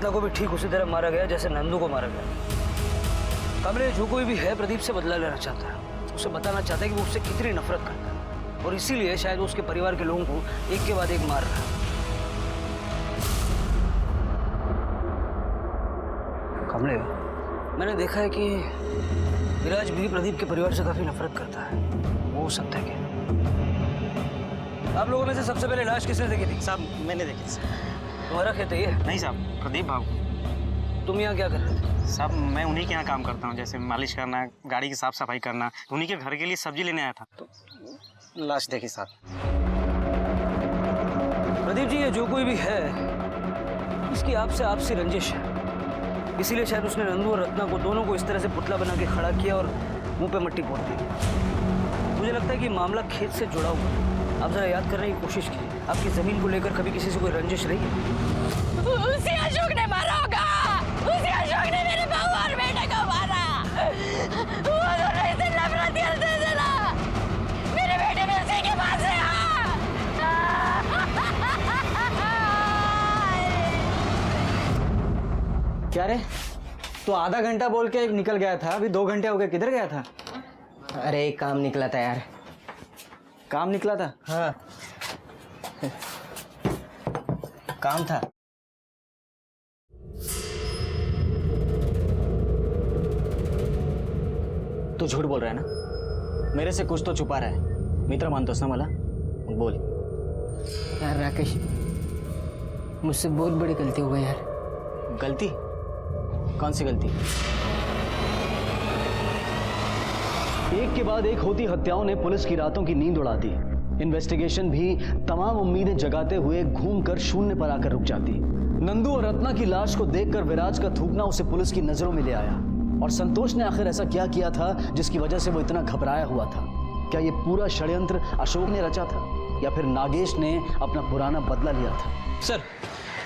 रत्ना को भी ठीक उसी तरह मारा गया जैसे नंदू को मारा गया। कमले, जो कोई भी है प्रदीप से बदला लेना चाहता है, उसे बताना चाहता है कि वो उससे कितनी नफरत करता है, और इसीलिए शायद वो उसके परिवार के लोगों को एक के बाद एक मार रहा है। कमले, मैंने देखा है कि विराज भी प्रदीप के परिवार से काफी नफरत करता है। वो हो सकता है क्या? आप लोगों में से सबसे पहले लाश किसने देखी थी? साहब मैंने देखी थी। तुम्हारा खेत है ये? नहीं साहब, प्रदीप बाबू। तुम यहाँ क्या कर रहे थे? साहब मैं उन्हीं के यहाँ काम करता हूँ, जैसे मालिश करना, गाड़ी की साफ सफाई करना। उन्हीं के घर के लिए सब्जी लेने आया था तो लाश देखी साहब। प्रदीप जी, ये जो कोई भी है इसकी आपसे आपसी रंजिश है, इसीलिए शायद उसने नंदू और रत्ना को दोनों को इस तरह से पुतला बना के खड़ा किया और मुंह पे मट्टी पोत दी। मुझे लगता है कि मामला खेत से जुड़ा हुआ है। आप जरा याद करने की कोशिश कीजिए, आपकी जमीन को लेकर कभी किसी से कोई रंजिश रही है? उसी अशोक ने मारा होगा, उसी अशोक ने मेरे बहू और बेटे को मारा। वो दोनों इसे नफरत करते थे ना, मेरे बेटे में उसी के पास है। क्या रे, तो आधा घंटा बोल के निकल गया था, अभी 2 घंटे हो गए, किधर गया था? अरे एक काम निकला था यार। काम निकला था? हाँ काम था। तू झूठ बोल रहा है ना? मेरे से कुछ तो छुपा रहा है। मित्र मानतोस ना मला? बोल। यार राकेश, मुझसे बहुत बड़ी गलती हो गई यार। गलती? कौन सी गलती? एक के बाद एक होती हत्याओं ने पुलिस की रातों की नींद उड़ा दी। इन्वेस्टिगेशन भी तमाम उम्मीदें जगाते हुए घूमकर शून्य पर आकर रुक जाती। नंदू और रत्ना की लाश को देखकर विराज का थूकना उसे पुलिस की नजरों में ले आया। और संतोष ने आखिर ऐसा क्या किया था जिसकी वजह से वो इतना घबराया हुआ था? क्या ये पूरा षड्यंत्र अशोक ने रचा था या फिर नागेश ने अपना पुराना बदला लिया था? सर,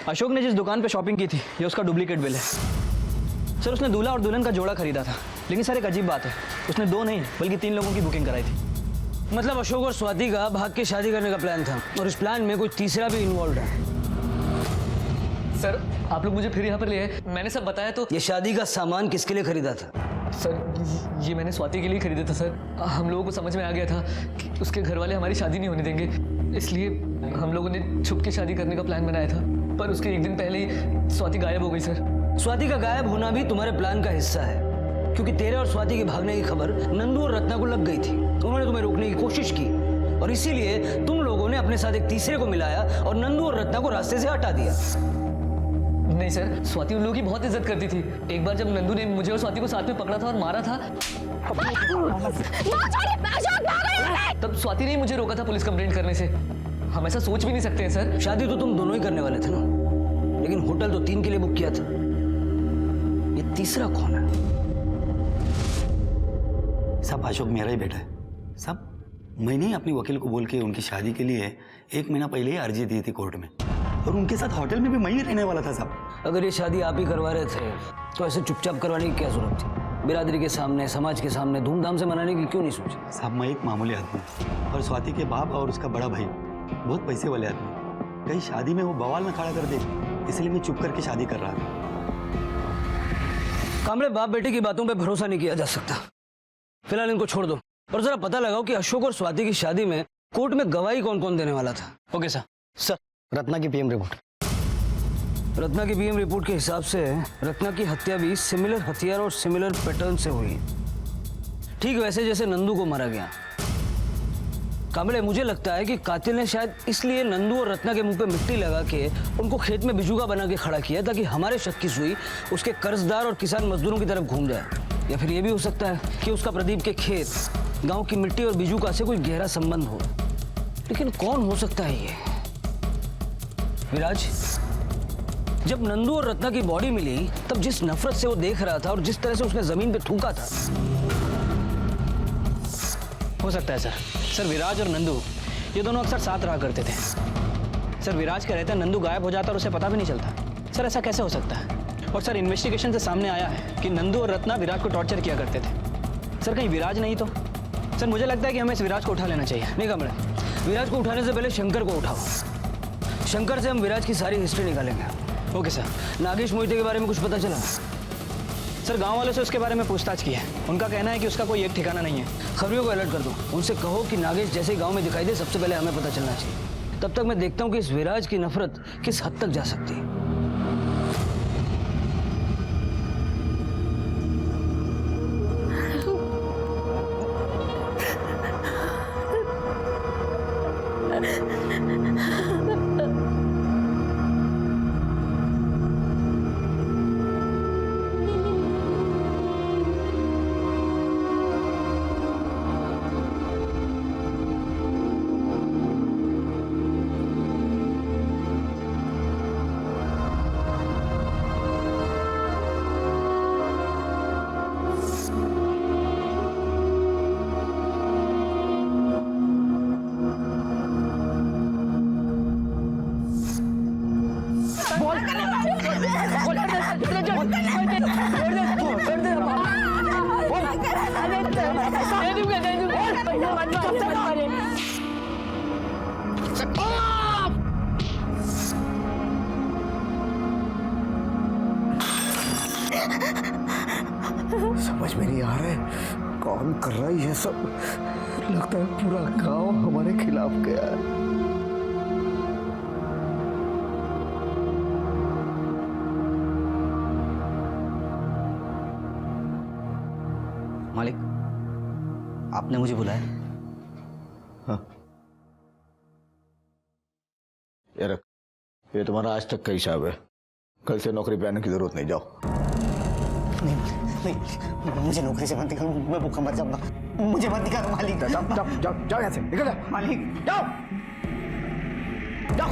अशोक ने जिस दुकान पे शॉपिंग की थी ये उसका डुप्लीकेट बिल है। सर, उसने दूल्हा और दुल्हन का जोड़ा खरीदा था, लेकिन सर एक अजीब बात है, उसने 2 नहीं बल्कि 3 लोगों की बुकिंग कराई थी। मतलब अशोक और स्वाति का भाग के शादी करने का प्लान था और इस प्लान में कोई तीसरा भी इन्वॉल्व है। सर आप लोग मुझे फिर यहाँ पर ले आए, मैंने सब बताया तो। ये शादी का सामान किसके लिए खरीदा था? सर ये मैंने स्वाति के लिए खरीदा था सर। हम लोगों को समझ में आ गया था कि उसके घर वाले हमारी शादी नहीं होने देंगे, इसलिए हम लोगों ने छुप के शादी करने का प्लान बनाया था। पर उसके 1 दिन पहले ही स्वाति गायब हो गई सर। स्वाति का गायब होना भी तुम्हारे प्लान का हिस्सा है, क्योंकि तेरे और स्वाति के भागने की खबर नंदू और रत्ना को लग गई थी। उन्होंने तुम्हें रोकने की कोशिश की और इसीलिए तुम लोगों ने अपने साथ एक तीसरे को मिलाया और नंदू और रत्ना को रास्ते से हटा दिया। नहीं सर, स्वाति उन लोगों की बहुत इज्जत करती थी। एक बार जब नंदू ने मुझे और स्वाति को साथ में पकड़ा था और मारा था तब स्वाति ने मुझे रोका था पुलिस कंप्लेंट करने से। हम ऐसा सोच भी नहीं सकते हैं सर। शादी तो तुम दोनों ही करने वाले थे ना, लेकिन होटल तो 3 के लिए बुक किया था। ये तीसरा कौन है? सब अशोक मेरा ही बेटा है। सब मैंने ही अपनी वकील को बोल के उनकी शादी के लिए 1 महीना पहले ही अर्जी दी थी कोर्ट में, और उनके साथ होटल में भी मैं ही रहने वाला था। सब अगर ये शादी आप ही करवा रहे थे तो ऐसे चुपचाप करवाने की क्या जरूरत थी? बिरादरी के सामने, समाज के सामने धूमधाम से मनाने की क्यों नहीं सोची? साहब मैं एक मामूली आदमी हूँ और स्वाति के बाप और उसका बड़ा भाई बहुत पैसे वाले आदमी। कहीं शादी में वो बवाल ना खड़ा कर दे, इसलिए मैं चुप करके शादी कर रहा था। कामले, बाप बेटे की बातों पे भरोसा नहीं किया जा सकता। फिलहाल इनको छोड़ दो और जरा पता लगाओ कि अशोक और स्वाति की शादी में कोर्ट में गवाही कौन कौन देने वाला था। Okay sir. सर, रत्ना की पीएम रिपोर्ट। रत्ना की पीएम रिपोर्ट के हिसाब से रत्ना की हत्या भी सिमिलर हथियार और सिमिलर पैटर्न से हुई, ठीक वैसे जैसे नंदू को मारा गया। कामले, मुझे लगता है कि कातिल ने शायद इसलिए नंदू और रत्ना के मुंह पे मिट्टी लगा के उनको खेत में बिजुगा बना के खड़ा किया ताकि हमारे शक की सुई उसके कर्जदार और किसान मजदूरों की तरफ घूम जाए। या फिर यह भी हो सकता है कि उसका प्रदीप के खेत, गांव की मिट्टी और बिजुगा से कोई गहरा संबंध हो। लेकिन कौन हो सकता है ये? विराज, जब नंदू और रत्ना की बॉडी मिली तब जिस नफरत से वो देख रहा था और जिस तरह से उसने जमीन पे थूका था। हो सकता है सर। सर, विराज और नंदू ये दोनों अक्सर साथ रहा करते थे। सर, विराज के रहते नंदू गायब हो जाता और उसे पता भी नहीं चलता। सर, ऐसा कैसे हो सकता है? और सर, इन्वेस्टिगेशन से सामने आया है कि नंदू और रत्ना विराज को टॉर्चर किया करते थे। सर, कहीं विराज नहीं तो? सर, मुझे लगता है कि हमें इस विराज को उठा लेना चाहिए। नहीं कमला, विराज को उठाने से पहले शंकर को उठाओ। शंकर से हम विराज की सारी हिस्ट्री निकालेंगे ओके सर। नागेश मोहिते के बारे में कुछ पता चला? सर गांव वालों से उसके बारे में पूछताछ की है। उनका कहना है कि उसका कोई एक ठिकाना नहीं है। खबरियों को अलर्ट कर दो, उनसे कहो कि नागेश जैसे ही गांव में दिखाई दे सबसे पहले हमें पता चलना चाहिए। तब तक मैं देखता हूँ कि इस विराज की नफरत किस हद तक जा सकती है। समझ में नहीं आ रहा है कौन कर रहा है ये सब। लगता है पूरा गांव हमारे खिलाफ गया है। मालिक, आपने मुझे बुलाया? हाँ, ये रख, ये तुम्हारा आज तक का हिसाब है। कल से नौकरी पे आने की जरूरत नहीं, जाओ। नहीं, मुझे नौकरी से मत निकालो, मैं भूखा मर जाऊंगा। मुझे मत निकालो मालिक। जाओ जाओ जाओ जाओ यहाँ से, निकल जाओ मालिक। जाओ जाओ।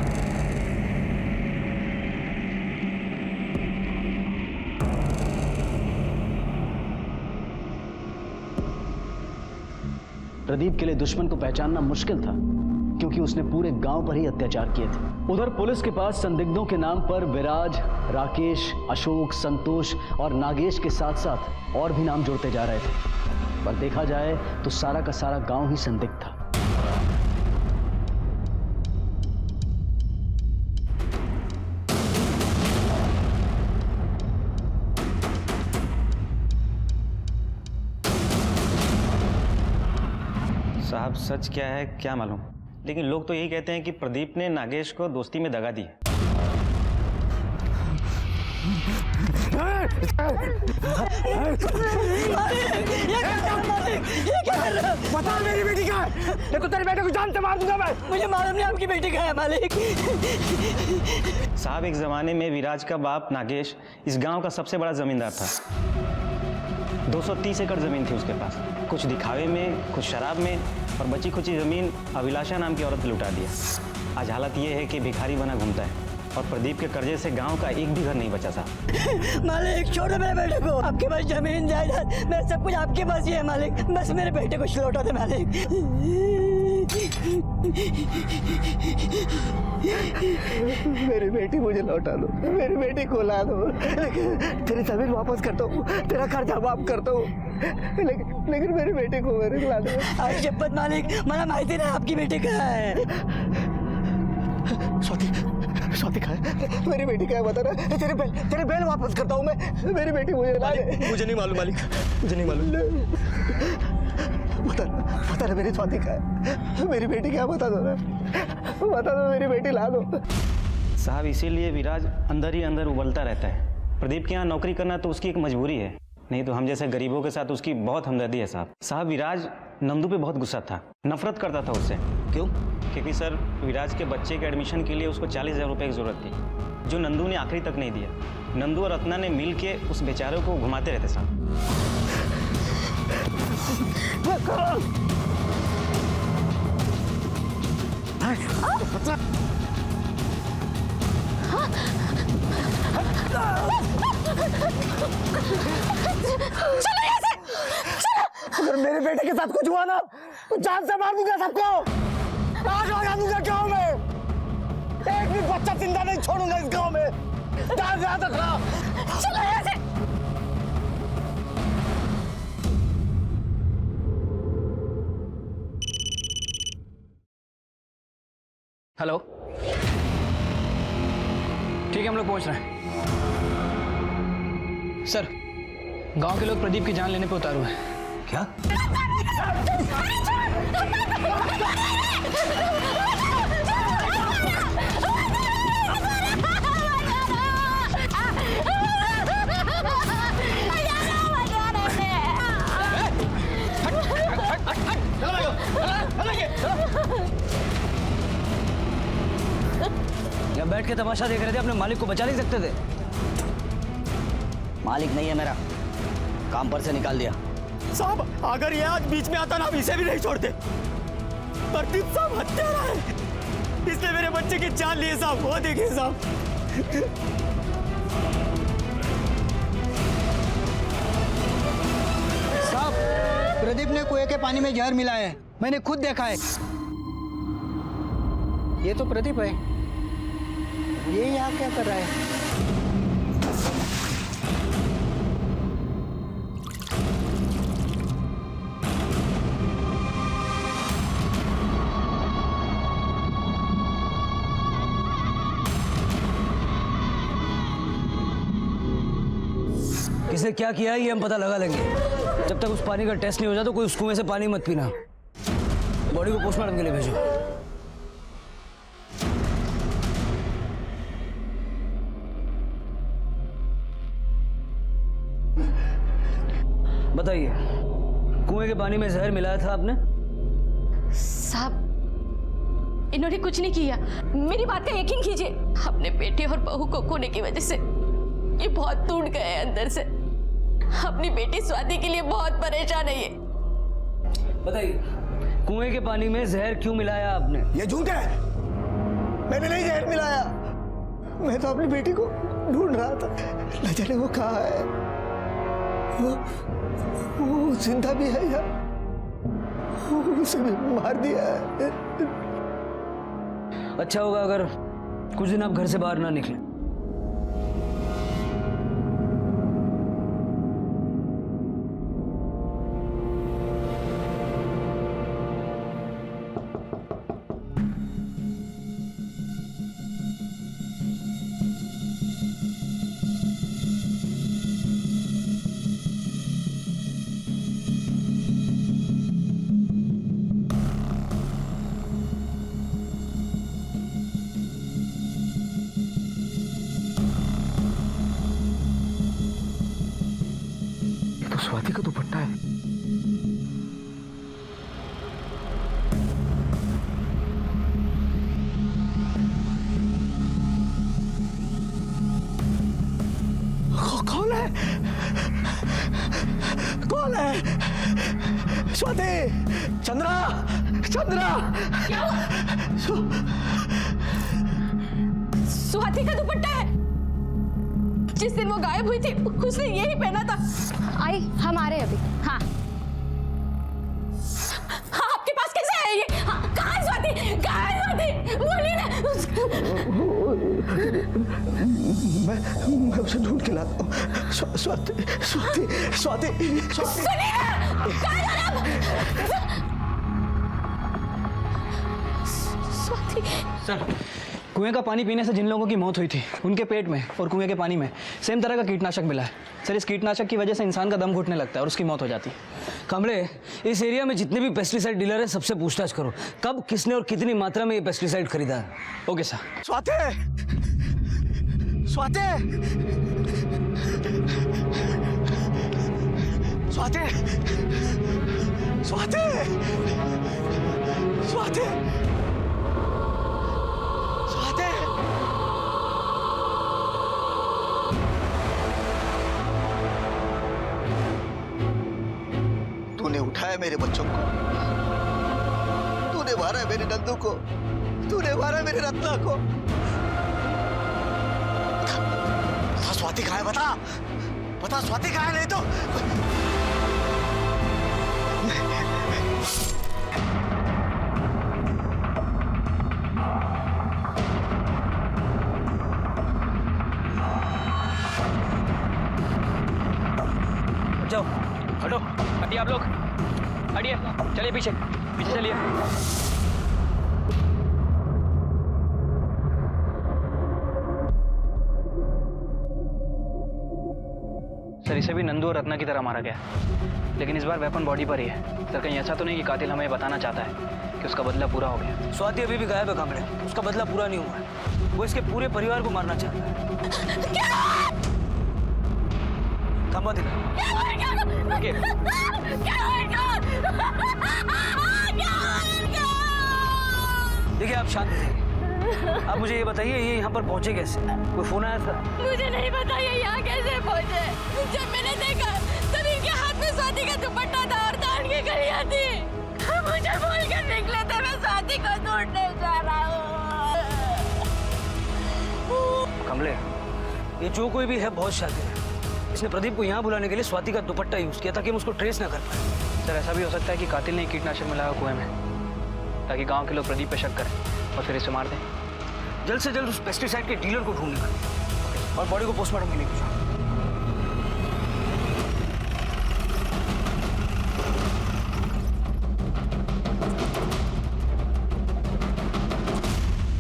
प्रदीप के लिए दुश्मन को पहचानना मुश्किल था, क्योंकि उसने पूरे गांव पर ही अत्याचार किए थे। उधर पुलिस के पास संदिग्धों के नाम पर विराज, राकेश, अशोक, संतोष और नागेश के साथ साथ और भी नाम जुड़ते जा रहे थे। पर देखा जाए तो सारा का सारा गांव ही संदिग्ध था। साहब सच क्या है क्या मालूम, लेकिन लोग तो यही कहते हैं कि प्रदीप ने नागेश को दोस्ती में दगा दी है। बता मेरी बेटी का है, नहीं तो तेरे बेटे को जान से मार दूंगा मैं। मुझे मालूम नहीं आपकी बेटी का है मालिक। साहब एक जमाने में विराज का बाप नागेश इस गांव का सबसे बड़ा जमींदार था। 230 एकड़ जमीन थी उसके पास। कुछ दिखावे में, कुछ शराब में और बची खुची जमीन अभिलाषा नाम की औरत ने लुटा दिया। आज हालत ये है कि भिखारी बना घूमता है और प्रदीप के कर्जे से गांव का एक भी घर नहीं बचा साहब। मालिक छोड़ दो मेरे बेटे को। आपके पास जमीन जायदाद मेरा सब कुछ आपके पास ही है मालिक। बस मेरे बेटे को लौटा दे मालिक। मेरी बेटी मुझे लौटा दो, मेरी बेटी को ला दो। तेरी जमीन वापस करता हूँ, तेरा कर्जा माफ करता हूँ, लेकिन मेरी बेटी को मेरे ला दो। आज शपथ मालिक, मला माहिती नाही आपकी बेटी का है। स्वाति का है? मेरी बेटी का है बता रहा। तेरे बैल वापस करता हूँ मैं। मेरी बेटी मुझे ला दे। मुझे नहीं मालूम मालिक, मुझे नहीं मालूम। बता रहा मेरी स्वाति का है? मेरी बेटी क्या, बता दो मेरी बेटी ला दो। साहब इसीलिए विराज अंदर ही अंदर उबलता रहता है। प्रदीप के यहाँ नौकरी करना तो उसकी एक मजबूरी है, नहीं तो हम जैसे गरीबों के साथ उसकी बहुत हमदर्दी है साहब। साहब विराज नंदू पे बहुत गुस्सा था, नफरत करता था उससे। क्यों? क्योंकि सर विराज के बच्चे के एडमिशन के लिए उसको 40,000 रुपये की जरूरत थी, जो नंदू ने आखिरी तक नहीं दिया। नंदू और रत्ना ने मिल के उस बेचारे को घुमाते रहते साहब। चलो यहाँ से, चलो। अगर मेरे बेटे के साथ कुछ हुआ ना तो जान से मार दूंगा सबको। आग लगा दूंगा गांव में। एक भी बच्चा जिंदा नहीं छोड़ूंगा इस गांव में। ध्यान याद रखना। चलो यहाँ से। हेलो, ठीक है हम लोग पहुंच रहे हैं। सर, गांव के लोग प्रदीप की जान लेने पे उतारू हैं। क्या? या बैठ के तमाशा देख रहे थे, अपने मालिक को बचा नहीं सकते थे? मालिक नहीं है मेरा, काम पर से निकाल दिया। साहब अगर ये आज बीच में आता ना, हम इसे भी नहीं छोड़ते। प्रदीप साहब हत्यारा है, इसने मेरे बच्चे की जान ली है साहब। वो देखिए साहब। साहब, प्रदीप ने कुएं के पानी में जहर मिलाया है, मैंने खुद देखा है। ये तो प्रदीप है, ये यहाँ क्या कर रहा है? किसने क्या किया है ये हम पता लगा लेंगे। जब तक उस पानी का टेस्ट नहीं हो जाता, कोई उस कुएं से पानी मत पीना। बॉडी को पोस्टमार्टम के लिए भेजो। बताइए, कुएं के पानी में जहर मिलाया था आपने? साहब, इन्होंने कुछ नहीं किया। मेरी बात का यकीन कीजिए, अपने बेटे और बहू को खोने की वजह से ये बहुत टूट गए हैं अंदर से। अपनी बेटी स्वाति के लिए बहुत परेशान है ये। बताइए, कुएं के पानी में जहर क्यों मिलाया आपने? ये झूठ है, मैंने नहीं जहर मिलाया। मैं तो अपनी बेटी को ढूंढ रहा था, न जाने वो कहाँ है। वो जिंदा भी है या उसे भी मार दिया है। अच्छा होगा अगर कुछ दिन आप घर से बाहर ना निकलें। स्वाति का दुपट्टा है। कौन है? कौन है? स्वाति, चंद्रा, चंद्रा। स्वाति का दुपट्टा है। जिस दिन वो गायब हुई थी उसने यही पहना था। आई हम आ रहे हैं अभी। हाँ हाँ, आपके पास कैसे है ये? हाँ, कहाँ है स्वाति? कहाँ है स्वाति? बोलिए ना। मैं उसे ढूंढ के लाता हूँ। स्वाति, स्वाति, स्वाति, स्वाति। सुनिए ना, कहाँ जा रहे हैं आप? स्वाति। सर, कुएं का पानी पीने से जिन लोगों की मौत हुई थी उनके पेट में और कुएं के पानी में सेम तरह का कीटनाशक मिला है। सर, इस कीटनाशक की वजह से इंसान का दम घुटने लगता है और उसकी मौत हो जाती है। कांबळे, इस एरिया में जितने भी पेस्टिसाइड डीलर हैं सबसे पूछताछ करो, कब, किसने और कितनी मात्रा में ये पेस्टिसाइड खरीदा है। Okay sir. स्वाति, स्वाति, स्वाति, स्वाति, स्वाति, स्वाति। तूने उठाया मेरे बच्चों को, तूने मारा मेरे नंदू को, तूने मारा मेरे रत्ना को। बता स्वाति कहाँ है? बता, बता स्वाति कहाँ है? नहीं तो जाओ, हटो, हटिए आप लोग, हटिए, चलिए पीछे, पीछे चलिए। सर इसे भी नंदू और रत्ना की तरह मारा गया, लेकिन इस बार वेपन बॉडी पर ही है। सर कहीं ऐसा तो नहीं कि कातिल हमें बताना चाहता है कि उसका बदला पूरा हो गया? स्वाति अभी भी गायब है कामड़े, उसका बदला पूरा नहीं हुआ है। वो इसके पूरे परिवार को मारना चाहता है। थमा दिखा। देखिए आप शांत रहिए। आप मुझे ये बताइए ये यहाँ पर पहुंचे कैसे? कोई फोन आया था? मुझे नहीं पता ये यहाँ कैसे पहुंचे। जब मैंने देखा तब इनके हाथ में स्वाति का दुपट्टा था और दाढ़ की कड़ियाँ थी। मुझे बोल कर निकले थे मैं स्वाति को ढूंढने जा रहा हूँ। कमले, ये जो कोई भी है बहुत शातिर है। इसने प्रदीप को यहाँ बुलाने के लिए स्वाति का दुपट्टा यूज किया ताकि हम उसको ट्रेस ना कर पाए। सर ऐसा भी हो सकता है कि कातिल ने कीटनाशक मिलाया कुएं में, ताकि गांव के लोग प्रदीप पे शक करें और फिर इसे मार दें। जल्द से जल्द उस पेस्टिसाइड के डीलर को ढूंढ निकाल और बॉडी को पोस्टमार्टम के लिए भेजो।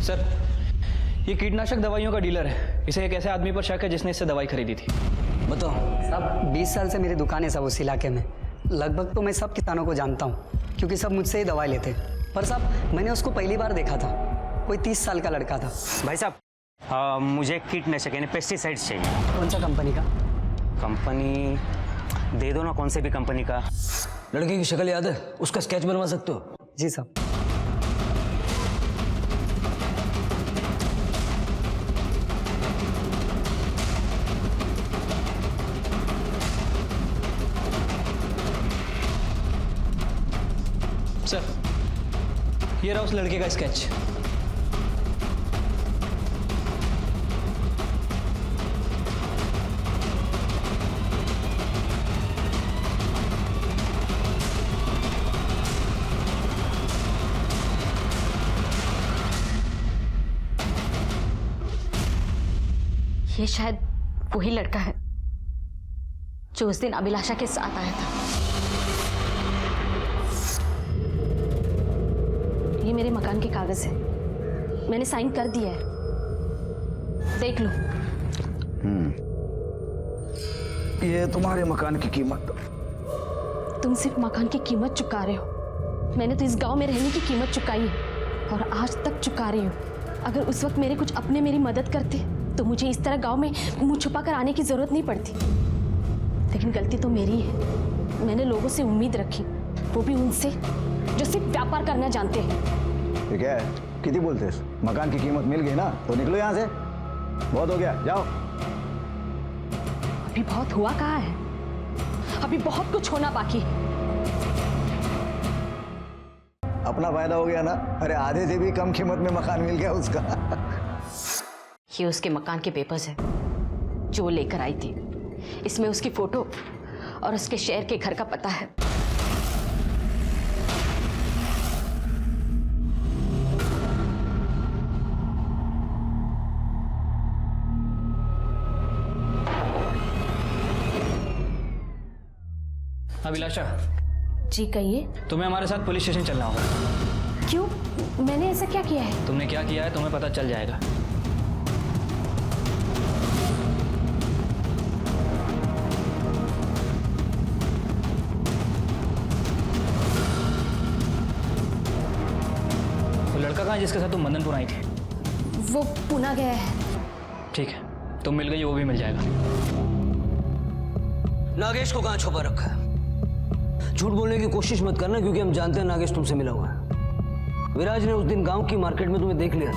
सर ये कीटनाशक दवाइयों का डीलर है। इसे एक ऐसे आदमी पर शक है जिसने इससे दवाई खरीदी थी। बताओ। साहब 20 साल से मेरी दुकान है सब उस इलाके में। लगभग तो मैं सब किसानों को जानता हूँ क्योंकि सब मुझसे ही दवाई लेते। पर साहब मैंने उसको पहली बार देखा था, कोई 30 साल का लड़का था। भाई साहब मुझे कीटनाशक यानी पेस्टिसाइड्स चाहिए। कौन सा कंपनी का? कंपनी दे दो ना, कौन से भी कंपनी का। लड़के की शक्ल याद है? उसका स्केच बनवा सकते हो? जी साहब। सर ये रहा उस लड़के का स्केच। ये शायद वही लड़का है जो उस दिन अभिलाषा के साथ आया था। ये मेरे मकान के कागज है, मैंने साइन कर दिया है, देख लो। ये तुम्हारे मकान की कीमत। तुम सिर्फ मकान की कीमत चुका रहे हो, मैंने तो इस गांव में रहने की कीमत चुकाई है और आज तक चुका रही हूँ। अगर उस वक्त मेरे कुछ अपने मेरी मदद करते तो मुझे इस तरह गांव में मुंह छुपा कर आने की जरूरत नहीं पड़ती। लेकिन गलती तो मेरी है, मैंने लोगों से उम्मीद रखी, वो भी उनसे जो सिर्फ व्यापार करना जानते हैं। ठीक है, कितनी बोलते हैं? मकान की कीमत मिल गई ना तो निकलो यहाँ से, बहुत हो गया, जाओ। अभी बहुत हुआ कहाँ है, अभी बहुत कुछ होना बाकी है। अपना फायदा हो गया ना। अरे आधे से भी कम कीमत में मकान मिल गया उसका। ये उसके मकान के पेपर्स है जो वो लेकर आई थी। इसमें उसकी फोटो और उसके शहर के घर का पता है। अभिलाषा जी कहिए। तुम्हें हमारे साथ पुलिस स्टेशन चलना होगा। क्यों? मैंने ऐसा क्या किया है? तुमने क्या किया है तुम्हें पता चल जाएगा। वो लड़का कहाँ है जिसके साथ तुम मदनपुर आई थी? वो पुणे गया है। ठीक है, तुम मिल गई, वो भी मिल जाएगा। नागेश को कहाँ छुपा रखा है? झूठ बोलने की कोशिश मत करना क्योंकि हम जानते हैं नागेश तुमसे मिला हुआ है। विराज ने उस दिन गांव की मार्केट में तुम्हें देख लिया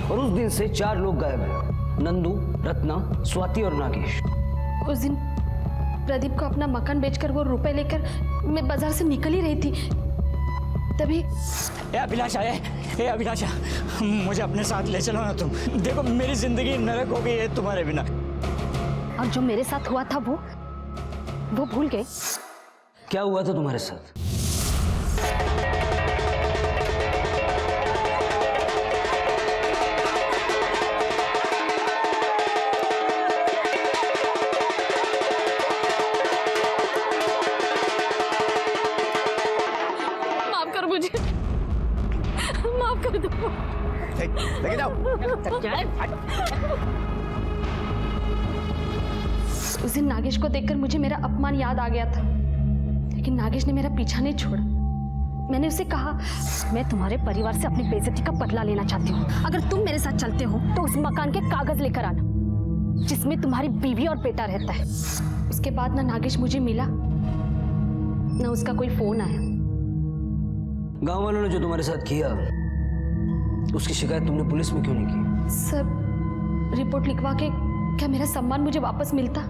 और उस दिन से 4 लोग गायब हैं, नंदू, रत्ना, स्वाति और नागेश। उस दिन प्रदीप को अपना मकान बेचकर वो रुपए लेकर मैं बाजार से निकल ही रही थी, तभी अभिलाषा अभिलाषा, मुझे अपने साथ ले चलो ना तुम। देखो मेरी जिंदगी नरक हो गई है तुम्हारे बिना। और जो मेरे साथ हुआ था वो भूल गए? क्या हुआ था तुम्हारे साथ? माफ कर मुझे, माफ कर दो। लेके जाओ। उस दिन नागेश को देखकर मुझे मेरा अपमान याद आ गया था, लेकिन नागेश ने मेरा पीछा नहीं छोड़ा। मैंने उसे कहा, मैं तुम्हारे परिवार से अपनी बेइज्जती का बदला लेना चाहती हूँ। अगर तुम मेरे साथ चलते हो तो उस मकान के कागज लेकर आना जिसमें तुम्हारी बीवी और बेटा रहता है। उसके बाद ना नागेश मुझे मिला, ना उसका कोई फोन आया। गांव वालों ने जो तुम्हारे साथ किया उसकी शिकायत तुमने पुलिस में क्यों नहीं की? सर, रिपोर्ट लिखवा के क्या मेरा सम्मान मुझे वापस मिलता?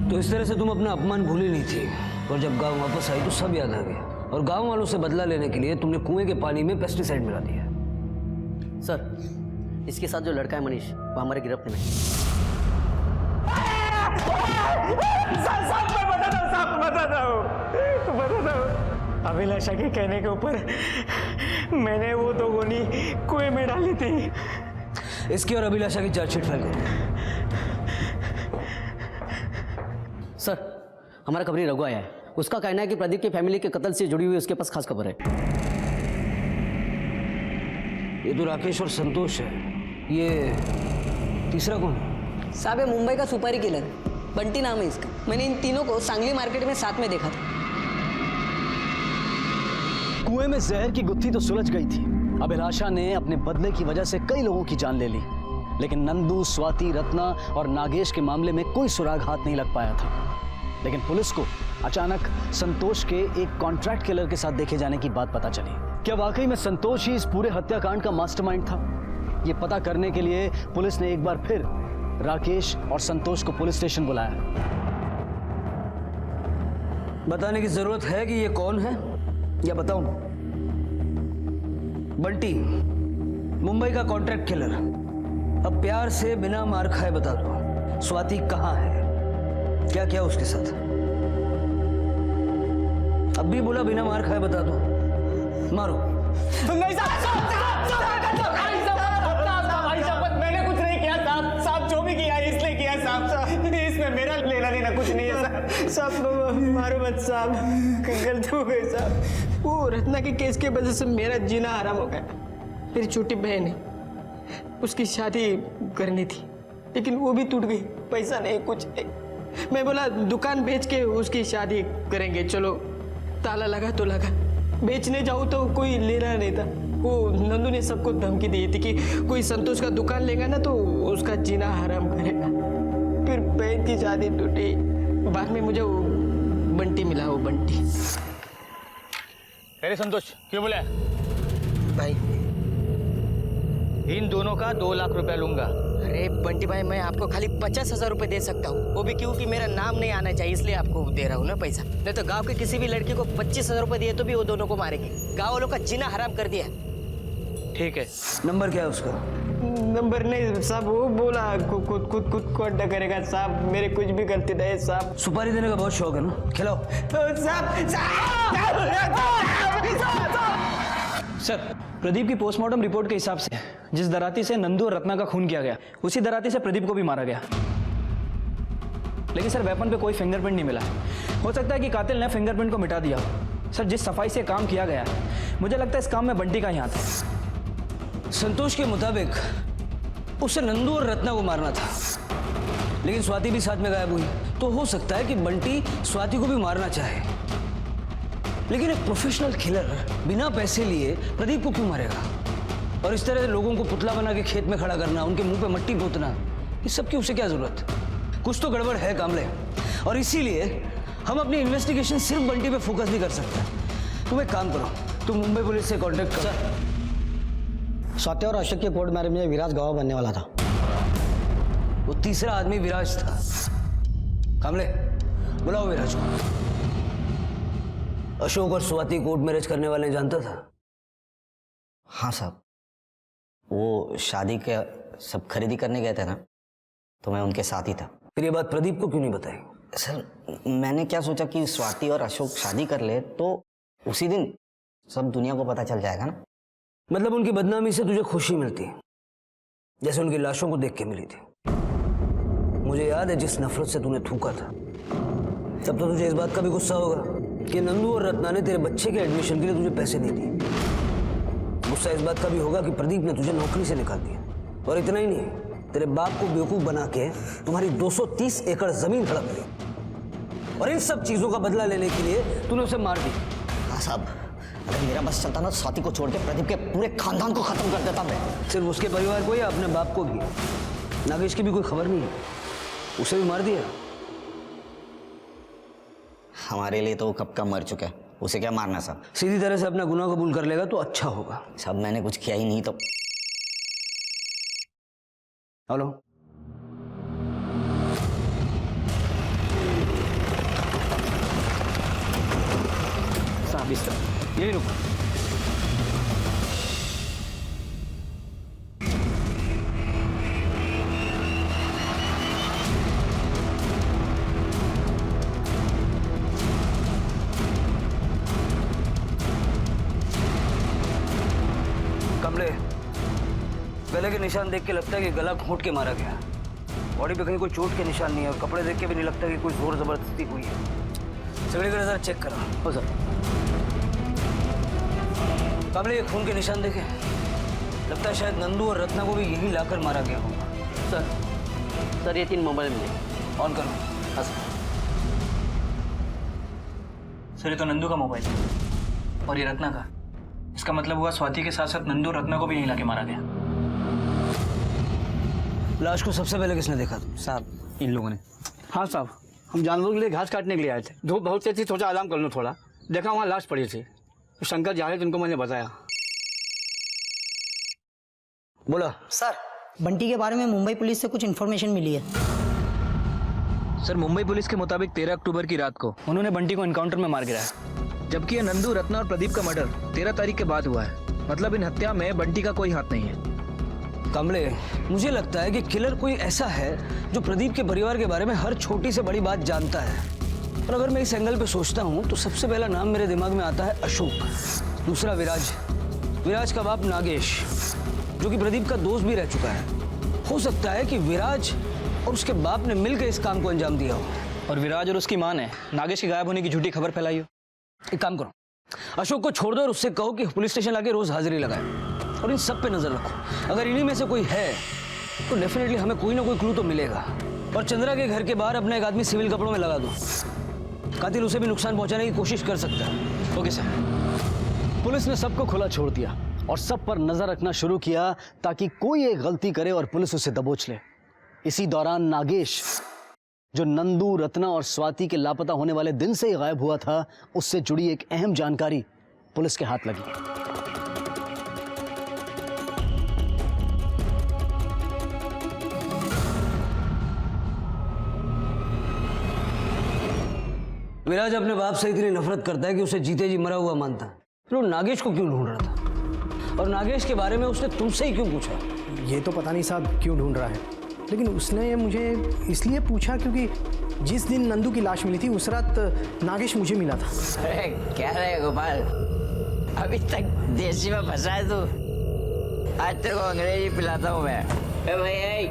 तो इस तरह से तुम अपना अपमान भूली नहीं थी, और जब गांव वापस आई तो सब याद आ गया, और गांव वालों से बदला लेने के लिए तुमने कुएं के पानी में पेस्टिसाइड मिला दिया। सर, इसके साथ जो लड़का है मनीष, वो हमारे गिरफ्त में है। अभिलाषा के कहने के ऊपर मैंने वो दो गोली कुएं में डाली थी। इसकी और अभिलाषा की चार्जशीट फाइल करो। सर, हमारा खबरी रघु आया है। उसका कहना है कि प्रदीप की फैमिली के कत्ल से जुड़ी हुई उसके पास खास खबर है। ये तो राकेश और संतोष है, ये तीसरा कौन है? साहब, ये मुंबई का सुपारी किलर है, बंटी नाम है इसका। मैंने इन तीनों को सांगली मार्केट में साथ में देखा था। कुएं में जहर की गुत्थी तो सुलझ गई थी। अभिलाषा ने अपने बदले की वजह से कई लोगों की जान ले ली, लेकिन नंदू, स्वाति, रत्ना और नागेश के मामले में कोई सुराग हाथ नहीं लग पाया था। लेकिन पुलिस को अचानक संतोष के एक कॉन्ट्रैक्ट किलर के साथ देखे जाने की बात पता चली। क्या वाकई में संतोष ही इस पूरे हत्याकांड का मास्टरमाइंड था? ये पता करने के लिए पुलिस ने एक बार फिर राकेश और संतोष को पुलिस स्टेशन बुलाया। बताने की जरूरत है कि ये कौन है, या बताऊं? बंटी, मुंबई का कॉन्ट्रैक्ट किलर। अब प्यार से बिना मार खाए बता दो, स्वाति कहाँ है, क्या क्या उसके साथ? अब भी बोला बिना मार खाए बता दो, मारो। नहीं साहब, मैंने कुछ नहीं किया साहब। साहब जो भी किया इसलिए किया साहब, इसमें मेरा लेना देना कुछ नहीं है साहब। मारो मत साहब, गलती हो गई साहब। वो रत्ना के केस की वजह से मेरा जीना हराम हो गया। मेरी छोटी बहन है, उसकी शादी करनी थी, लेकिन वो भी टूट गई। पैसा नहीं, कुछ नहीं। मैं बोला दुकान बेच के उसकी शादी करेंगे, चलो। ताला लगा तो लगा, बेचने जाऊँ तो कोई लेना नहीं था। वो नंदू ने सबको धमकी दी थी कि कोई संतोष का दुकान लेगा ना तो उसका जीना हराम करेगा। फिर बहन की शादी टूटी। बाद में मुझे वो बंटी मिला, वो बंटी। अरे संतोष, क्यों बोला? भाई, इन दोनों का 2 लाख रुपया लूंगा। अरे बंटी भाई, मैं आपको खाली 50,000 रुपए दे सकता हूँ, वो भी क्योंकि मेरा नाम नहीं आना चाहिए, इसलिए आपको दे रहा हूँ ना पैसा। नहीं तो गांव के किसी भी लड़के को 25,000 रुपए दिए तो भी वो दोनों को मारेंगे। गांव वालों का जीना हराम कर दिया। ठीक है। नंबर क्या है उसका? नंबर नहीं साहब, वो बोला खुद को अड्डा करेगा साहब। मेरे कुछ भी गलती नहीं साहब। सुपारी देने का बहुत शौक है ना, खिलाओ। सर, प्रदीप की पोस्टमार्टम रिपोर्ट के हिसाब से जिस दराती से नंदू और रत्ना का खून किया गया, उसी दराती से प्रदीप को भी मारा गया। लेकिन सर, वेपन पे कोई फिंगरप्रिंट नहीं मिला। हो सकता है कि कातिल ने फिंगरप्रिंट को मिटा दिया हो। सर, जिस सफाई से काम किया गया है, मुझे लगता है इस काम में बंटी का ही हाथ है। संतोष के मुताबिक उसे नंदू और रत्ना को मारना था, लेकिन स्वाति भी साथ में गायब हुई। तो हो सकता है कि बंटी स्वाति को भी मारना चाहे, लेकिन एक प्रोफेशनल किलर बिना पैसे लिए प्रदीप को क्यों मारेगा? और इस तरह से लोगों को पुतला बना के खेत में खड़ा करना, उनके मुंह पे मट्टी पोतना, इस सब की उसे क्या जरूरत? कुछ तो गड़बड़ है कामले, और इसीलिए हम अपनी इन्वेस्टिगेशन सिर्फ बंटी पे फोकस नहीं कर सकते। तुम एक काम करो, तुम मुंबई पुलिस से कांटेक्ट करो। स्वाति और अशोक के कोर्ट मैरिज में विराज गवाह बनने वाला था। वो तीसरा आदमी विराज था। कामले, बुलाओ विराज को। अशोक और स्वाति कोर्ट मैरिज करने वाले जानता था? हाँ साहब, वो शादी के सब खरीदी करने गए थे ना, तो मैं उनके साथ ही था। फिर ये बात प्रदीप को क्यों नहीं बताई? सर, मैंने क्या सोचा कि स्वाति और अशोक शादी कर ले तो उसी दिन सब दुनिया को पता चल जाएगा ना। मतलब उनकी बदनामी से तुझे खुशी मिलती, जैसे उनकी लाशों को देख के मिली थी। मुझे याद है जिस नफरत से तूने थूका था, तब तो तुझे इस बात का भी गुस्सा होगा कि नंदू और रत्ना ने तेरे बच्चे के एडमिशन के लिए तुझे पैसे नहीं दिए। गुस्सा इस बात का भी होगा कि प्रदीप ने तुझे नौकरी से निकाल दिया। और इतना ही नहीं, तेरे बाप को बेवकूफ बना के तुम्हारी 230 एकड़ जमीन हड़प ली और इन सब चीजों का बदला लेने के लिए तूने उसे मार दी। हाँ साहब, अगर मेरा बस चलता ना, स्वाति को छोड़ के प्रदीप के पूरे खानदान को खत्म कर देता मैं। सिर्फ उसके परिवार को या अपने बाप को भी? नागेश की भी कोई खबर नहीं है, उसे भी मार दिया? हमारे लिए तो वो कब का मर चुका है, उसे क्या मारना साहब? सीधी तरह से अपना गुनाह कबूल कर लेगा तो अच्छा होगा। साहब मैंने कुछ किया ही नहीं तो। हेलो, साहब इस तरह, यही रुको। कमले, गले के निशान देख के लगता है कि गला घोंट के मारा गया। बॉडी पे कहीं कोई चोट के निशान नहीं है और कपड़े देख के भी नहीं लगता कि कोई जोर जबरदस्ती हुई है। सगड़ी का नजर चेक करा। हो सर। कमले, ये खून के निशान देखे, लगता है शायद नंदू और रत्ना को भी यही लाकर मारा गया होगा। सर ये 3 मोबाइल मिले। ऑन करो। हाँ सर। सर ये तो नंदू का मोबाइल है और ये रत्ना का। इसका मतलब हुआ स्वाति के साथ साथ नंदू और रत्ना को भी यहीं लाके मारा गया। लाश को सबसे पहले किसने देखा? साहब इन लोगों ने। हाँ साहब, हम जानवरों के लिए घास काटने के लिए आए थे। धूप बहुत तेज थी, सोचा आराम कर लूँ थोड़ा। देखा वहाँ लाश पड़ी थी। शंकर जा रहे थे, उनको मैंने बताया। बोला। सर बंटी के बारे में मुंबई पुलिस से कुछ इन्फॉर्मेशन मिली है। सर मुंबई पुलिस के मुताबिक 13 अक्टूबर की रात को उन्होंने बंटी को एनकाउंटर में मार गिराया, जबकि ये नंदू, रत्ना और प्रदीप का मर्डर 13 तारीख के बाद हुआ है। मतलब इन हत्या में बंटी का कोई हाथ नहीं है। कमले, मुझे लगता है कि किलर कोई ऐसा है जो प्रदीप के परिवार के बारे में हर छोटी से बड़ी बात जानता है। और अगर मैं इस एंगल पे सोचता हूँ तो सबसे पहला नाम मेरे दिमाग में आता है अशोक, दूसरा विराज, विराज का बाप नागेश जो कि प्रदीप का दोस्त भी रह चुका है। हो सकता है कि विराज और उसके बाप ने मिलकर इस काम को अंजाम दिया हो। और विराज और उसकी माँ ने नागेश के गायब होने की झूठी खबर फैलाई हो। एक काम करो, अशोक को छोड़ दो और उससे कहो कि पुलिस स्टेशन लाके रोज हाजिरी लगाए और इन सब पे नजर रखो। अगर इन्हीं में से कोई है तो डेफिनेटली हमें कोई ना कोई क्लू तो मिलेगा। और चंद्रा के घर के बाहर अपना एक आदमी सिविल कपड़ों में लगा दो, कातिल उसे भी नुकसान पहुंचाने की कोशिश कर सकता है। Okay sir. पुलिस ने सबको खुला छोड़ दिया और सब पर नजर रखना शुरू किया ताकि कोई एक गलती करे और पुलिस उसे दबोच ले। इसी दौरान नागेश, जो नंदू, रत्ना और स्वाति के लापता होने वाले दिन से ही गायब हुआ था, उससे जुड़ी एक अहम जानकारी पुलिस के हाथ लगी। विराज अपने बाप से इतनी नफरत करता है कि उसे जीते जी मरा हुआ मानता है, फिर वो नागेश को क्यों ढूंढ रहा था? और नागेश के बारे में उसने तुमसे ही क्यों पूछा? ये तो पता नहीं साहब क्यों ढूंढ रहा है, लेकिन उसने मुझे इसलिए पूछा क्योंकि जिस दिन नंदू की लाश मिली थी उस रात नागेश मुझे मिला था। अरे क्या रहे गोपाल, अभी तक देसी में फंसा है तू। आज तेरे को अंग्रेजी पिलाता हूँ मैं। भाई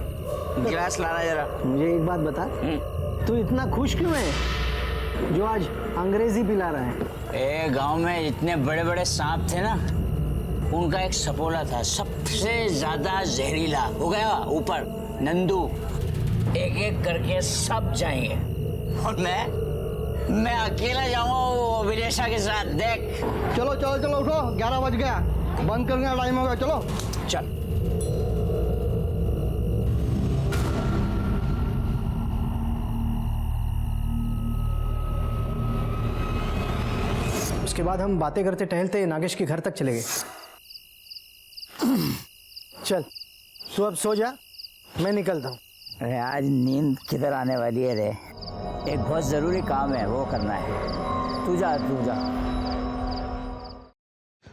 गिलास लाना जरा। मुझे एक बात बता, तू इतना खुश क्यों है जो आज अंग्रेजी पिला रहा है? गांव में जितने बड़े बड़े सांप थे ना, उनका एक सपोला था सबसे ज्यादा जहरीला। हो गया ऊपर नंदू, एक एक करके सब जाएंगे और मैं अकेला जाऊंगा विदेशा के साथ। देख चलो चलो चलो उठो, 11 बज गया, बंद करने का टाइम हो गया। चलो चल। उसके बाद हम बातें करते टहलते नागेश के घर तक चले गए। चल तू अब सो जा, मैं निकलता हूँ। अरे आज नींद किधर आने वाली है रे, एक बहुत जरूरी काम है वो करना है। तू जा तू जा।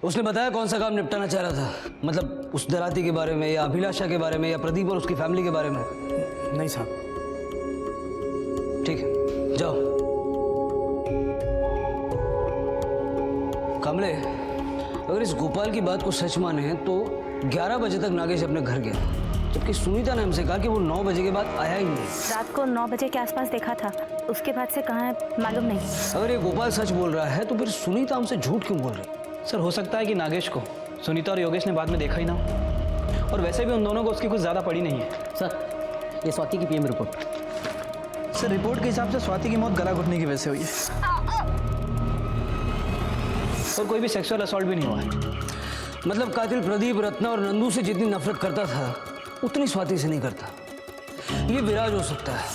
उसने बताया कौन सा काम निपटाना चाह रहा था? मतलब उस दराती के बारे में या अभिलाषा के बारे में या प्रदीप और उसकी फैमिली के बारे में? नहीं साहब। ठीक है, जाओ। कमले, अगर इस गोपाल की बात को सच माने तो 11 बजे तक नागेश अपने घर गया, जबकि सुनीता ने हमसे कहा कि वो 9 बजे के बाद आया ही नहीं। रात को 9 बजे के आसपास देखा था, उसके बाद से कहाँ है मालूम नहीं। अगर ये गोपाल सच बोल रहा है तो फिर सुनीता हमसे झूठ क्यों बोल रही? सर हो सकता है कि नागेश को सुनीता और योगेश ने बाद में देखा ही ना हो। और वैसे भी उन दोनों को उसकी कुछ ज़्यादा पड़ी नहीं है। सर ये स्वाति की पीएम रिपोर्ट। सर रिपोर्ट के हिसाब से स्वाति की मौत गला घुटने की वजह से हुई है और कोई भी सेक्सुअल असॉल्ट भी नहीं हुआ है। मतलब कातिल प्रदीप रत्ना और नंदू से जितनी नफरत करता था उतनी स्वाति से नहीं करता। ये विराज हो सकता है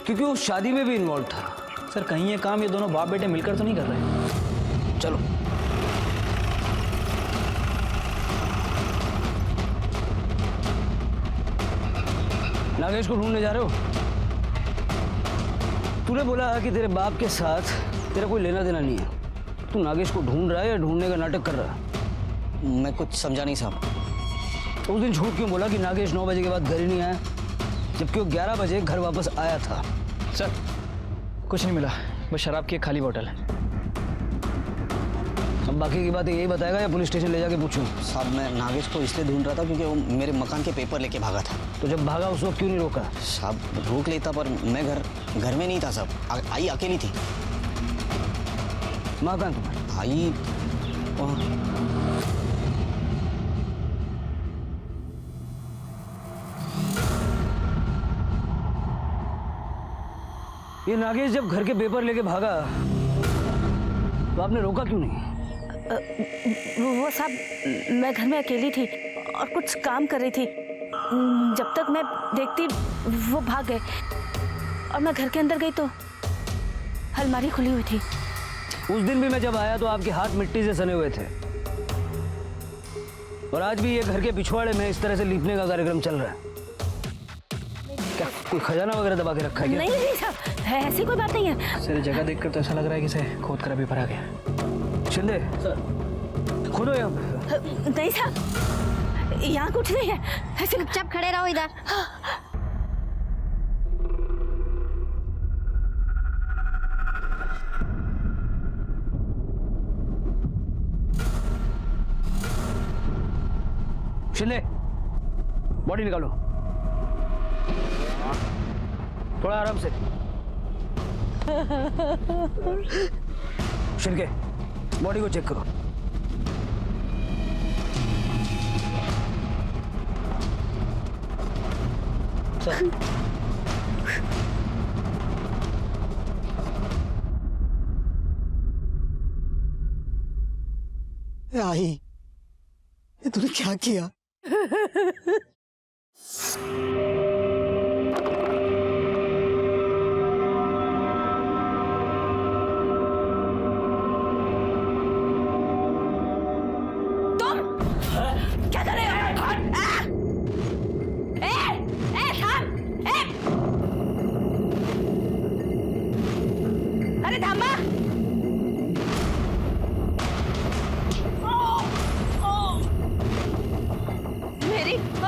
क्योंकि वो शादी में भी इन्वॉल्व था। सर कहीं ये काम ये दोनों बाप बेटे मिलकर तो नहीं कर रहे? चलो नागेश को ढूंढने जा रहे हो? तूने बोला कि तेरे बाप के साथ तेरा कोई लेना देना नहीं है। तू नागेश को ढूंढ रहा है या ढूंढने का नाटक कर रहा है? मैं कुछ समझा नहीं साहब। तो उस दिन झूठ क्यों बोला कि नागेश 9 बजे के बाद घर ही नहीं आया, जबकि वो 11 बजे घर वापस आया था? सर कुछ नहीं मिला, बस शराब की एक खाली बोतल है। अब बाकी की बातें यही बताएगा या पुलिस स्टेशन ले जाके पूछूं? साहब मैं नागेश को इसलिए ढूंढ रहा था क्योंकि वो मेरे मकान के पेपर लेके भागा था। तो जब भागा उस वक्त क्यों नहीं रोका? साहब रोक लेता पर मैं घर में नहीं था साहब। आई अकेली थी। माँ कहाँ तुम्हारी? आई ये नागेश जब घर के पेपर लेके भागा तो आपने रोका क्यों नहीं? वो साहब मैं घर में अकेली थी और कुछ काम कर रही थी। जब तक मैं देखती वो भाग गए और मैं घर के अंदर गई तो अलमारी खुली हुई थी। उस दिन भी मैं जब आया तो आपके हाथ मिट्टी से सने हुए थे और आज भी ये घर के पिछवाड़े में इस तरह से लीपने का कार्यक्रम चल रहा है। क्या कोई खजाना वगैरह दबा के रखा है क्या? नहीं साहब ऐसी कोई बात नहीं है। सर जगह देखकर तो ऐसा लग रहा है कि इसे खोद कर अभी भरा गया। शिंदे सर खोदो यहाँ पे। नहीं साहब यहाँ कुछ नहीं है। ऐसे चुपचाप खड़े रहो इधर। शिंदे बॉडी निकालो, थोड़ा आराम से। शिंदे बॉडी को चेक करो। आई ये तूने क्या किया? क्या कर रहे हो? अरे थामा!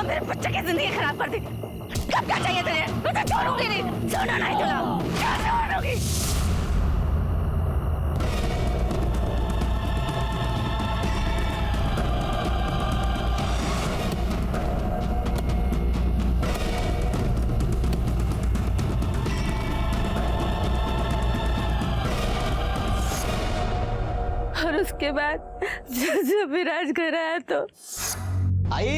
मेरे बच्चे की जिंदगी खराब कर दी। कब क्या चाहिए तुझे? मैं तो छोड़ूंगी नहीं, छोड़ना नहीं तुझे। क्या छोड़ूंगी? और उसके बाद जब विराज घर आया तो आई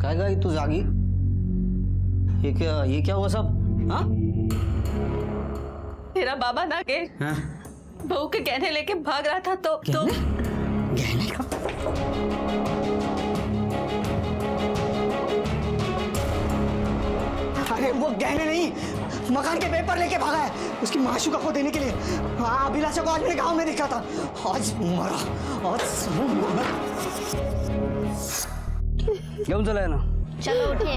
क्या गई तू जागी? ये क्या हुआ सब? हाँ तेरा बाबा नागेश बहू के गहने लेके भाग रहा था तो गहने का? अरे वो गहने नहीं, मकान के पेपर लेके भागा है उसकी माशूका को देने के लिए। हाँ अभिलाषा को आज मेरे गांव में देखा था। आज मरा, आज मरा। क्यों चला है ना? चलो उठिए।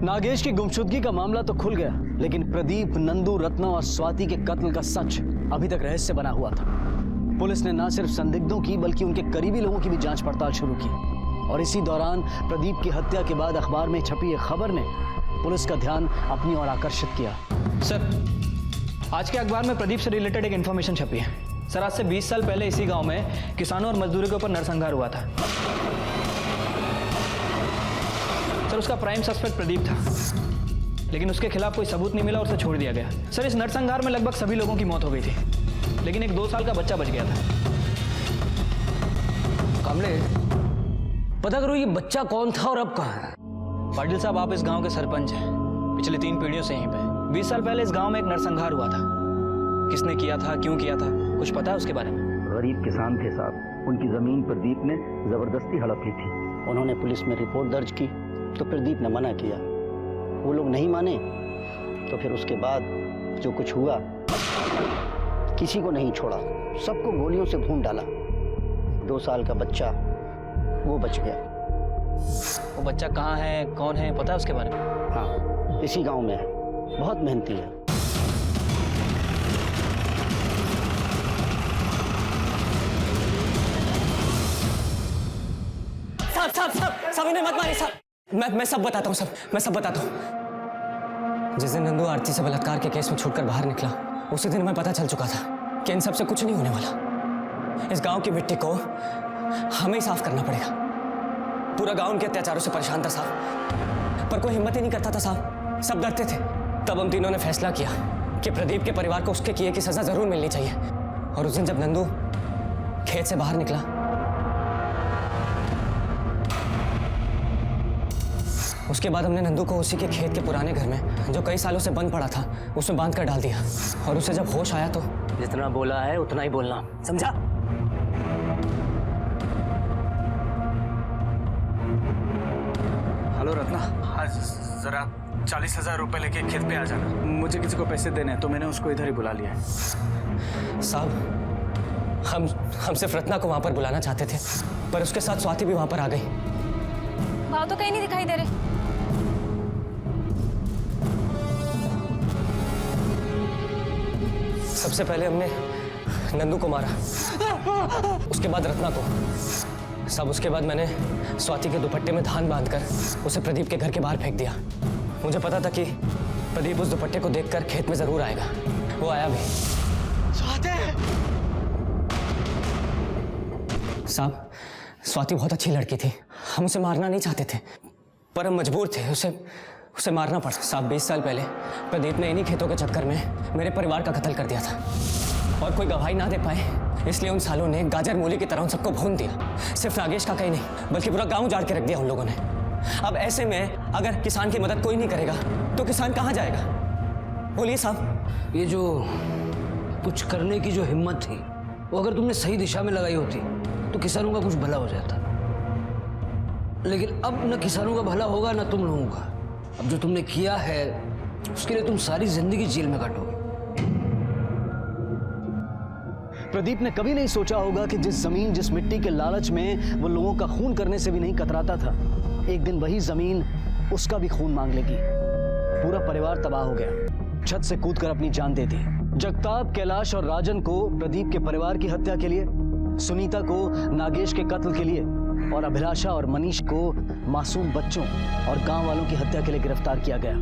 नागेश की गुमशुदगी का मामला तो खुल गया, लेकिन प्रदीप, नंदू, रत्ना और स्वाति के कत्ल का सच अभी तक रहस्य बना हुआ था। पुलिस ने न सिर्फ संदिग्धों की बल्कि उनके करीबी लोगों की भी जांच पड़ताल शुरू की और इसी दौरान प्रदीप की हत्या के बाद अखबार में छपी एक खबर ने पुलिस का ध्यान अपनी ओर आकर्षित किया। सर आज के अखबार में प्रदीप से रिलेटेड एक इन्फॉर्मेशन छपी है। सर आज से 20 साल पहले इसी गांव में किसानों और मजदूरों के ऊपर नरसंहार हुआ था। सर उसका प्राइम सस्पेक्ट प्रदीप था, लेकिन उसके खिलाफ कोई सबूत नहीं मिला और उसे छोड़ दिया गया। सर इस नरसंहार में लगभग सभी लोगों की मौत हो गई थी, लेकिन एक 2 साल का बच्चा बच गया था। कामले, पता करो ये बच्चा कौन था और अब कहाँ है। पाटिल साहब, आप इस गांव के सरपंच हैं, पिछले 3 पीढ़ियों से यहीं पे। 20 साल पहले इस गांव में एक नरसंहार हुआ था। किसने किया था, क्यों किया था, कुछ पता है उसके बारे में? गरीब किसान थे साहब, उनकी जमीन प्रदीप ने जबरदस्ती हड़प ली थी। उन्होंने पुलिस में रिपोर्ट दर्ज की तो प्रदीप ने मना किया, वो लोग नहीं माने, तो फिर उसके बाद जो कुछ हुआ, किसी को नहीं छोड़ा, सबको गोलियों से भून डाला। 2 साल का बच्चा वो बच गया। वो बच्चा कहाँ है, कौन है, पता है उसके बारे में? हाँ, इसी गांव में है, बहुत मेहनती है। साहब इन्हें मत मारिए साहब। मैं सब बताता हूँ, मैं सब बताता हूँ। जिस दिन नंदू आरती से बलात्कार के केस में छूटकर बाहर निकला, उसी दिन हमें पता चल चुका था कि इन सब से कुछ नहीं होने वाला। इस गांव की मिट्टी को हमें ही साफ करना पड़ेगा। पूरा गांव उनके अत्याचारों से परेशान था साहब, पर कोई हिम्मत ही नहीं करता था साहब, सब डरते थे। तब हम तीनों ने फैसला किया कि प्रदीप के परिवार को उसके किए की सजा जरूर मिलनी चाहिए। और उस दिन जब नंदू खेत से बाहर निकला, उसके बाद हमने नंदू को उसी के खेत के पुराने घर में, जो कई सालों से बंद पड़ा था, उसमें बांध कर डाल दिया। और उसे जब होश आया तो जितना बोला है उतना ही बोलना, समझा? हेलो रत्ना, आज जरा 40,000 रुपए लेके खेत पे आ जाना। मुझे किसी को पैसे देने हैं तो मैंने उसको इधर ही बुला लिया है। साहब, हम सिर्फ रत्ना को वहां पर बुलाना चाहते थे, पर उसके साथ स्वाति भी वहां पर आ गई। भाव तो कहीं नहीं दिखाई दे रहे। सबसे पहले हमने नंदू को मारा, उसके बाद रत्ना को। सब उसके बाद मैंने स्वाति के दुपट्टे में धान बांधकर उसे प्रदीप के घर के बाहर फेंक दिया। मुझे पता था कि प्रदीप उस दुपट्टे को देखकर खेत में जरूर आएगा। वो आया भी। साहब, स्वाति बहुत अच्छी लड़की थी, हम उसे मारना नहीं चाहते थे, पर हम मजबूर थे, उसे मारना पड़ा। साहब, 20 साल पहले प्रदीप ने इन्हीं खेतों के चक्कर में मेरे परिवार का कत्ल कर दिया था, और कोई गवाही ना दे पाए, इसलिए उन सालों ने गाजर मूली की तरह उन सबको भून दिया। सिर्फ नागेश का कहीं नहीं, बल्कि पूरा गांव उजाड़ के रख दिया उन लोगों ने। अब ऐसे में अगर किसान की मदद कोई नहीं करेगा तो किसान कहाँ जाएगा? बोलिए साहब। ये जो कुछ करने की जो हिम्मत थी, वो अगर तुमने सही दिशा में लगाई होती तो किसानों का कुछ भला हो जाता। लेकिन अब न किसानों का भला होगा न तुम लोगों का। अब जो तुमने किया है उसके लिए तुम सारी जिंदगी जेल में काटोगे। प्रदीप ने कभी नहीं सोचा होगा कि जिस जमीन, जिस मिट्टी के लालच में वो लोगों का खून करने से भी नहीं कतराता था, एक दिन वही जमीन उसका भी खून मांग लेगी। पूरा परिवार तबाह हो गया, छत से कूदकर अपनी जान दे दी। जगताप, कैलाश और राजन को प्रदीप के परिवार की हत्या के लिए, सुनीता को नागेश के कत्ल के लिए, और अभिलाषा और मनीष को मासूम बच्चों और गांव वालों की हत्या के लिए गिरफ्तार किया गया।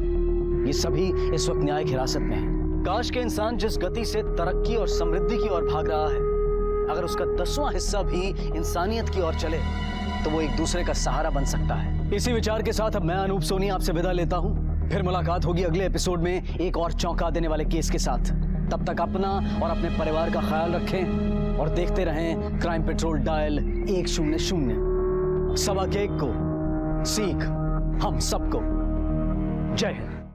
ये सभी इस वक्त न्यायिक हिरासत में हैं। काश के इंसान जिस गति से तरक्की और समृद्धि की ओर भाग रहा है, अगर उसका 10वां हिस्सा भी इंसानियत की ओर चले तो वो एक दूसरे का सहारा बन सकता है। इसी विचार के साथ अब मैं अनूप सोनी आपसे विदा लेता हूँ। फिर मुलाकात होगी अगले एपिसोड में एक और चौंका देने वाले केस के साथ। तब तक अपना और अपने परिवार का ख्याल रखें और देखते रहें क्राइम पेट्रोल डायल 100। सबक एक को सीख हम सबको। जय हिंद।